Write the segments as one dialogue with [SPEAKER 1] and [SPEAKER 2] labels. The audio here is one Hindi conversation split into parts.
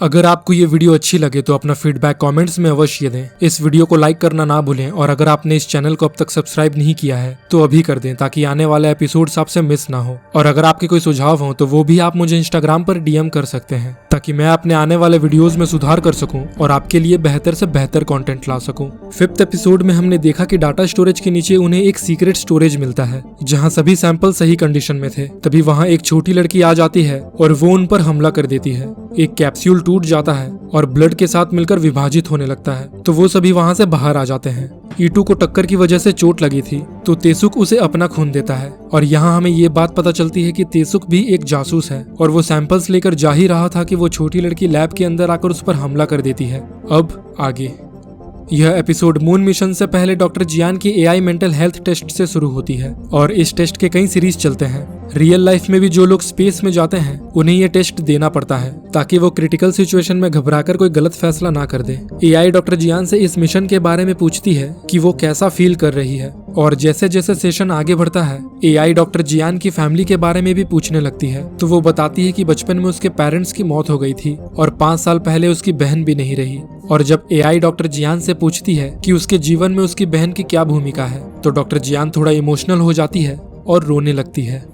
[SPEAKER 1] अगर आपको ये वीडियो अच्छी लगे तो अपना फीडबैक कमेंट्स में अवश्य दें। इस वीडियो को लाइक करना ना भूलें और अगर आपने इस चैनल को अब तक सब्सक्राइब नहीं किया है तो अभी कर दें ताकि आने वाले एपिसोड्स आपसे मिस ना हो। और अगर आपके कोई सुझाव हो तो वो भी आप मुझे इंस्टाग्राम पर डीएम कर सकते हैं ताकि मैं अपने आने वाले वीडियोज में सुधार कर सकूं और आपके लिए बेहतर से बेहतर कंटेंट ला सकूं। 5th एपिसोड में हमने देखा कि डाटा स्टोरेज के नीचे उन्हें एक सीक्रेट स्टोरेज मिलता है जहां सभी सैंपल सही कंडीशन में थे। तभी वहां एक छोटी लड़की आ जाती है और वो उन पर हमला कर देती है। एक कैप्सूल टूट जाता है और ब्लड के साथ मिलकर विभाजित होने लगता है तो वो सभी वहां से बाहर आ जाते हैं। ईटू को टक्कर की वजह से चोट लगी थी तो तेसुक उसे अपना खून देता है और यहाँ हमें ये बात पता चलती है कि तेसुक भी एक जासूस है और वो सैंपल्स लेकर जा ही रहा था कि वो छोटी लड़की लैब के अंदर आकर उस पर हमला कर देती है। अब आगे यह एपिसोड मून मिशन से पहले डॉक्टर जियान की एआई मेंटल हेल्थ टेस्ट से शुरू होती है और इस टेस्ट के कई सीरीज चलते हैं। रियल लाइफ में भी जो लोग स्पेस में जाते हैं उन्हें ये टेस्ट देना पड़ता है ताकि वो क्रिटिकल सिचुएशन में घबराकर कोई गलत फैसला ना कर दे। एआई डॉक्टर जियान से इस मिशन के बारे में पूछती है कि वो कैसा फील कर रही है और जैसे जैसे सेशन आगे बढ़ता है एआई डॉक्टर जियान की फैमिली के बारे में भी पूछने लगती है तो वो बताती है कि बचपन में उसके पेरेंट्स की मौत हो गई थी और 5 साल पहले उसकी बहन भी नहीं रही। और जब एआई डॉक्टर जियान से पूछती है कि उसके जीवन में उसकी बहन की क्या भूमिका है तो डॉक्टर जियान थोड़ा इमोशनल हो जाती है और रोने लगती है।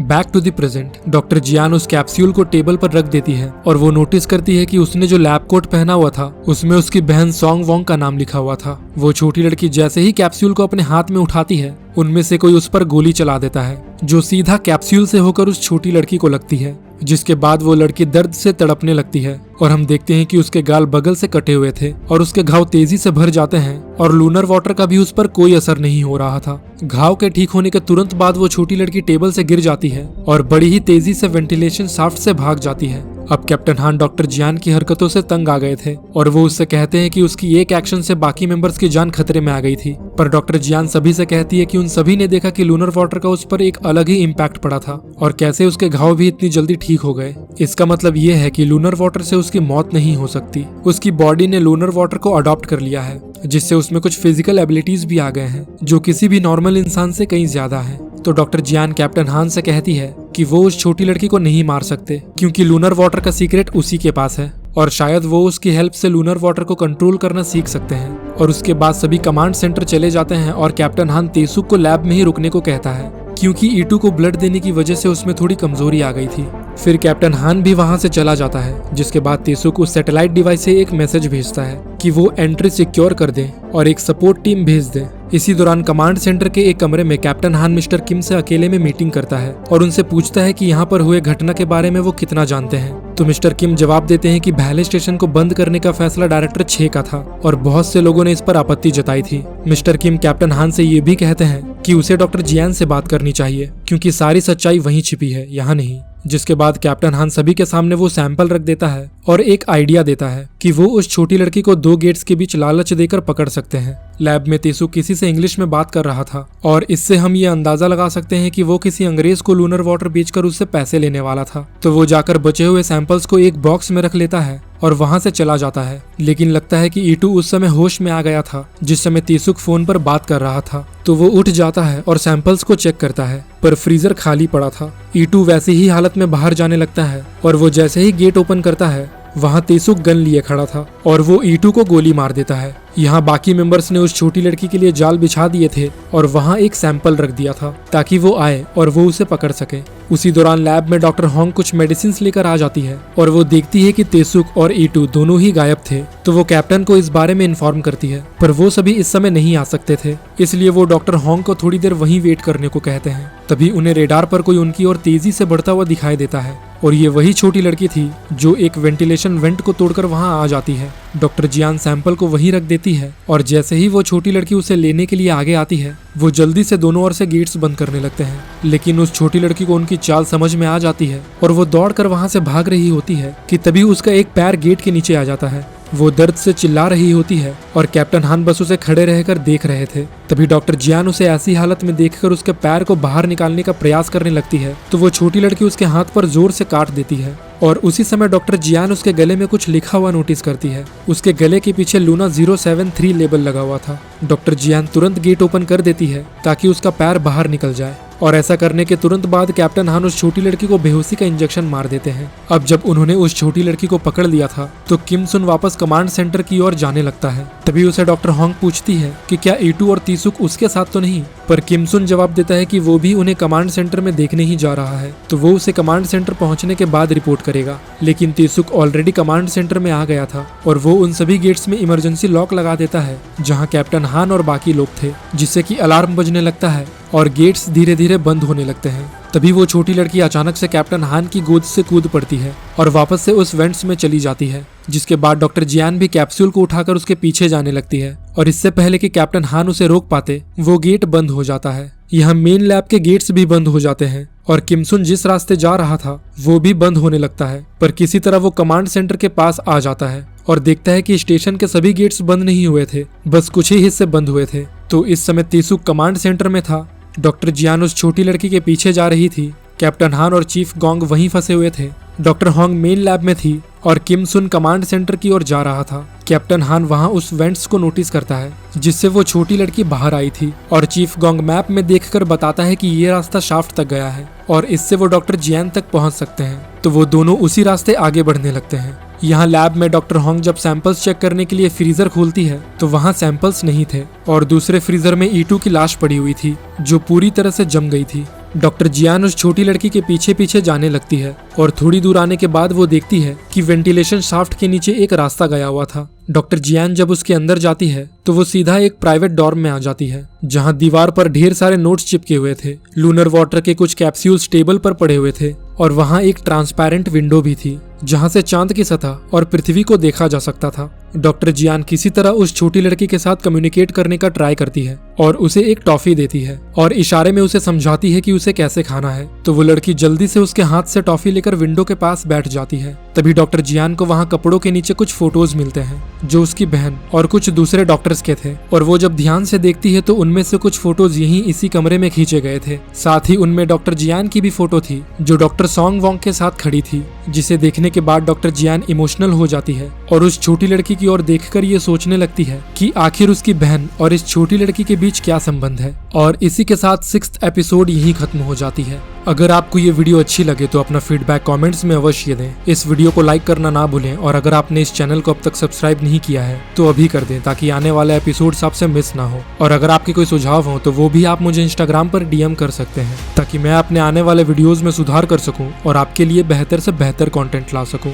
[SPEAKER 1] Back to the present doctor Jian उस कैप्सूल को टेबल पर रख देती है और वो नोटिस करती है कि उसने जो लैब कोट पहना हुआ था उसमें उसकी बहन सॉन्ग वोंग का नाम लिखा हुआ था। वो छोटी लड़की जैसे ही कैप्सूल को अपने हाथ में उठाती है उनमें से कोई उस पर गोली चला देता है जो सीधा कैप्सूल से होकर उस छोटी लड़की को लगती है, जिसके बाद वो लड़की दर्द से तड़पने लगती है और हम देखते हैं कि उसके गाल बगल से कटे हुए थे और उसके घाव तेजी से भर जाते हैं और लूनर वाटर का भी उस पर कोई असर नहीं हो रहा था। घाव के ठीक होने के तुरंत बाद वो छोटी लड़की टेबल से गिर जाती है और बड़ी ही तेजी से वेंटिलेशन शाफ्ट से भाग जाती है। अब कैप्टन हान डॉक्टर जियान की हरकतों से तंग आ गए थे और वो उससे कहते हैं कि उसकी एक एक्शन से बाकी मेंबर्स की जान खतरे में आ गई थी। पर डॉक्टर जियान सभी से कहती है कि उन सभी ने देखा कि लूनर वाटर का उस पर एक अलग ही इम्पैक्ट पड़ा था और कैसे उसके घाव भी इतनी जल्दी ठीक हो गए। इसका मतलब ये है कि लूनर वाटर से उसकी मौत नहीं हो सकती। उसकी बॉडी ने लूनर वाटर को अडॉप्ट कर लिया है जिससे उसमें कुछ फिजिकल एबिलिटीज भी आ गए हैं जो किसी भी नॉर्मल इंसान से कहीं ज्यादा है। तो डॉक्टर जियान कैप्टन हान से कहती है कि वो उस छोटी लड़की को नहीं मार सकते क्योंकि लूनर वाटर का सीक्रेट उसी के पास है और शायद वो उसकी हेल्प से लूनर वाटर को कंट्रोल करना सीख सकते हैं। और उसके बाद सभी कमांड सेंटर चले जाते हैं और कैप्टन हान तेसुक को लैब में ही रुकने को कहता है क्योंकि ईटू को ब्लड देने की वजह से उसमें थोड़ी कमजोरी आ गई थी। फिर कैप्टन हान भी वहां से चला जाता है जिसके बाद तेसुक उस सैटेलाइट डिवाइस से एक मैसेज भेजता है कि वो एंट्री सिक्योर कर दे और एक सपोर्ट टीम भेज दे। इसी दौरान कमांड सेंटर के एक कमरे में कैप्टन हान मिस्टर किम से अकेले में मीटिंग करता है और उनसे पूछता है कि यहाँ पर हुए घटना के बारे में वो कितना जानते हैं। तो मिस्टर किम जवाब देते हैं कि भैले स्टेशन को बंद करने का फैसला डायरेक्टर 6 का था और बहुत से लोगों ने इस पर आपत्ति जताई थी। मिस्टर किम कैप्टन हान से ये भी कहते हैं कि उसे डॉक्टर जियान से बात करनी चाहिए क्योंकि सारी सच्चाई वहीं छिपी है, यहाँ नहीं। जिसके बाद कैप्टन हान सभी के सामने वो सैंपल रख देता है और एक आइडिया देता है कि वो उस छोटी लड़की को 2 गेट्स के बीच लालच देकर पकड़ सकते हैं। लैब में तेसुक किसी से इंग्लिश में बात कर रहा था और इससे हम ये अंदाजा लगा सकते हैं कि वो किसी अंग्रेज को लूनर वाटर बेचकर उससे पैसे लेने वाला था। तो वो जाकर बचे हुए सैंपल्स को एक बॉक्स में रख लेता है और वहां से चला जाता है। लेकिन लगता है कि ईटू उस समय होश में आ गया था जिस समय तेसुक फोन पर बात कर रहा था। तो वो उठ जाता है और सैंपल्स को चेक करता है पर फ्रीजर खाली पड़ा था। ईटू वैसी ही हालत में बाहर जाने लगता है और वो जैसे ही गेट ओपन करता है वहाँ तेसुक गन लिए खड़ा था और वो ईटू को गोली मार देता है। यहाँ बाकी मेंबर्स ने उस छोटी लड़की के लिए जाल बिछा दिए थे और वहाँ एक सैंपल रख दिया था ताकि वो आए और वो उसे पकड़ सके। उसी दौरान लैब में डॉक्टर होंग कुछ मेडिसिन लेकर आ जाती है और वो देखती है कि तेसुक और ईटू दोनों ही गायब थे। तो वो कैप्टन को इस बारे में इन्फॉर्म करती है पर वो सभी इस समय नहीं आ सकते थे इसलिए वो डॉक्टर होंग को थोड़ी देर वहीं वेट करने को कहते हैं। तभी उन्हें रेडार पर कोई उनकी ओर तेजी से बढ़ता हुआ दिखाई देता है और ये वही छोटी लड़की थी जो एक वेंटिलेशन वेंट को तोड़कर वहां आ जाती है। डॉक्टर जियान सैंपल को वहीं रख देती है और जैसे ही वो छोटी लड़की उसे लेने के लिए आगे आती है वो जल्दी से दोनों ओर से गेट्स बंद करने लगते हैं। लेकिन उस छोटी लड़की को उनकी चाल समझ में आ जाती है और वो दौड़कर वहां से भाग रही होती है कि तभी उसका एक पैर गेट के नीचे आ जाता है वो दर्द से चिल्ला रही होती है और कैप्टन हान बस उसे खड़े रहकर देख रहे थे। तभी डॉक्टर जियान उसे ऐसी हालत में देखकर उसके पैर को बाहर निकालने का प्रयास करने लगती है तो वो छोटी लड़की उसके हाथ पर जोर से काट देती है और उसी समय डॉक्टर जियान उसके गले में कुछ लिखा हुआ नोटिस करती है। उसके गले के पीछे लूना 073 लेबल लगा हुआ था। डॉक्टर जियान तुरंत गेट ओपन कर देती है ताकि उसका पैर बाहर निकल जाए और ऐसा करने के तुरंत बाद कैप्टन हान उस छोटी लड़की को बेहोशी का इंजेक्शन मार देते हैं। अब जब उन्होंने उस छोटी लड़की को पकड़ लिया था तो किम सुन वापस कमांड सेंटर की ओर जाने लगता है। तभी उसे डॉक्टर होंग पूछती है कि क्या ईटू और तीसुक उसके साथ तो नहीं, पर किम सुन जवाब देता है कि वो भी उन्हें कमांड सेंटर में देखने ही जा रहा है तो वो उसे कमांड सेंटर पहुंचने के बाद रिपोर्ट करेगा। लेकिन तीसुक ऑलरेडी कमांड सेंटर में आ गया था और वो उन सभी गेट्स में इमरजेंसी लॉक लगा देता है जहां कैप्टन हान और बाकी लोग थे, जिससे कि अलार्म बजने लगता है और गेट्स धीरे धीरे बंद होने लगते हैं। तभी वो छोटी लड़की अचानक से कैप्टन हान की गोद से कूद पड़ती है और वापस से उस वेंट्स में चली जाती है, जिसके बाद डॉक्टर जियान भी कैप्सूल को उठाकर उसके पीछे जाने लगती है और इससे पहले कि कैप्टन हान उसे रोक पाते वो गेट बंद हो जाता है। यहाँ मेन लैब के गेट्स भी बंद हो जाते हैं और किम सुन जिस रास्ते जा रहा था वो भी बंद होने लगता है, पर किसी तरह वो कमांड सेंटर के पास आ जाता है और देखता है कि स्टेशन के सभी गेट्स बंद नहीं हुए थे, बस कुछ ही हिस्से बंद हुए थे। तो इस समय तीसुक कमांड सेंटर में था, डॉक्टर जियान उस छोटी लड़की के पीछे जा रही थी, कैप्टन हान और चीफ गोंग वहीं फंसे हुए थे, डॉक्टर होंग मेन लैब में थी और किम सुन कमांड सेंटर की ओर जा रहा था। कैप्टन हान वहां उस वेंट्स को नोटिस करता है जिससे वो छोटी लड़की बाहर आई थी और चीफ गोंग मैप में देखकर बताता है कि ये रास्ता शाफ्ट तक गया है और इससे वो डॉक्टर जियान तक पहुंच सकते हैं। तो वो दोनों उसी रास्ते आगे बढ़ने लगते हैं। यहाँ लैब में डॉक्टर होंग जब सैंपल्स चेक करने के लिए फ्रीजर खोलती है तो वहाँ सैंपल्स नहीं थे और दूसरे फ्रीजर में ईटू की लाश पड़ी हुई थी जो पूरी तरह से जम गई थी। डॉक्टर जियान उस छोटी लड़की के पीछे पीछे जाने लगती है और थोड़ी दूर आने के बाद वो देखती है कि वेंटिलेशन शाफ्ट के नीचे एक रास्ता गया हुआ था। डॉक्टर जियान जब उसके अंदर जाती है तो वो सीधा एक प्राइवेट डॉर्म में आ जाती है जहां दीवार पर ढेर सारे नोट्स चिपके हुए थे। लूनर वाटर के कुछ कैप्सूल्स टेबल पर पड़े हुए थे और वहां एक ट्रांसपेरेंट विंडो भी थी जहां से चांद की सतह और पृथ्वी को देखा जा सकता था। डॉक्टर जियान किसी तरह उस छोटी लड़की के साथ कम्युनिकेट करने का ट्राई करती है और उसे एक टॉफी देती है और इशारे में उसे समझाती है कि उसे कैसे खाना है। तो वो लड़की जल्दी से उसके हाथ से टॉफी लेकर विंडो के पास बैठ जाती है। तभी डॉक्टर जियान को वहाँ कपड़ों के नीचे कुछ फोटोज मिलते हैं जो उसकी बहन और कुछ दूसरे डॉक्टर्स के थे और वो जब ध्यान से देखती है तो उनमें से कुछ फोटोज यहीं इसी कमरे में खींचे गए थे। साथ ही उनमें डॉक्टर जियान की भी फोटो थी जो डॉक्टर सॉन्ग वोंग के साथ खड़ी थी, जिसे देखने के बाद डॉक्टर जियान इमोशनल हो जाती है और उस छोटी लड़की की ओर देखकर ये सोचने लगती है कि आखिर उसकी बहन और इस छोटी लड़की के बीच क्या संबंध है। और इसी के साथ 6th एपिसोड यहीं खत्म हो जाती है। अगर आपको ये वीडियो अच्छी लगे तो अपना फीडबैक कमेंट्स में अवश्य दें। इस वीडियो को लाइक करना ना भूलें और अगर आपने इस चैनल को अब तक सब्सक्राइब नहीं किया है तो अभी कर दें ताकि आने वाला एपिसोड्स आपसे मिस ना हो। और अगर आपके कोई सुझाव हो तो वो भी आप मुझे इंस्टाग्राम पर DM कर सकते हैं ताकि मैं अपने आने वाले वीडियोज में सुधार कर सकूं और आपके लिए बेहतर से बेहतर कंटेंट ला सकूं।